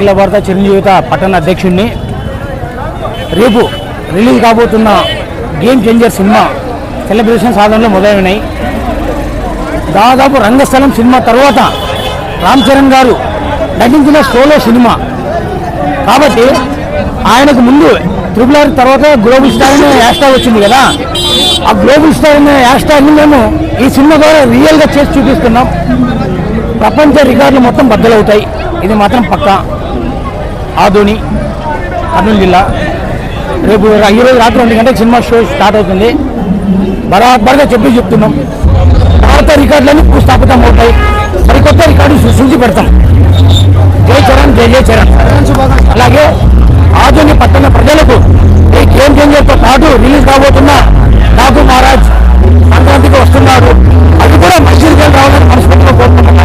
అఖిల భారత చిరంజీవిత పట్టణ అధ్యక్షుడిని. రేపు రిలీజ్ కాబోతున్న గేమ్ చేంజర్ సినిమా సెలబ్రేషన్ సాధనలో మొదలైనాయి. దాదాపు రంగస్థలం సినిమా తర్వాత రామ్ చరణ్ గారు నటించిన సోలో సినిమా కాబట్టి ఆయనకు ముందు RRR తర్వాత గ్లోబల్ స్టార్ అనే హ్యాష్ ట్యాగ్ వచ్చింది కదా. ఆ గ్లోబల్ స్టార్ అనే హ్యాష్ ట్యాగ్ని మేము ఈ సినిమా ద్వారా రియల్గా చేసి చూపిస్తున్నాం. ప్రపంచ రికార్డులు మొత్తం బద్దలవుతాయి, ఇది మాత్రం పక్కా. ఆదోని కర్నూలు జిల్లా. రేపు ఈరోజు రాత్రి 2 గంటలకు సినిమా షో స్టార్ట్ అవుతుంది. బరాబర్గా చెప్తున్నాం, భారత రికార్డులన్నీ భూస్థాపితం అవుతాయి, సరికొత్త రికార్డు సృష్టించి పెడతాం. జై చరణ్, జై జై చరణ్. అలాగే ఆధునిక పట్టణ ప్రజలకు ఈ గేమ్ చేంజర్తో పాటు రిలీజ్ కాబోతున్న డాకు మహారాజ్ సంక్రాంతికి వస్తున్నారు. అది కూడా మంచి రిజల్ట్ రావాలని మనస్ఫూర్తిగా కోరుకుంటున్నారు.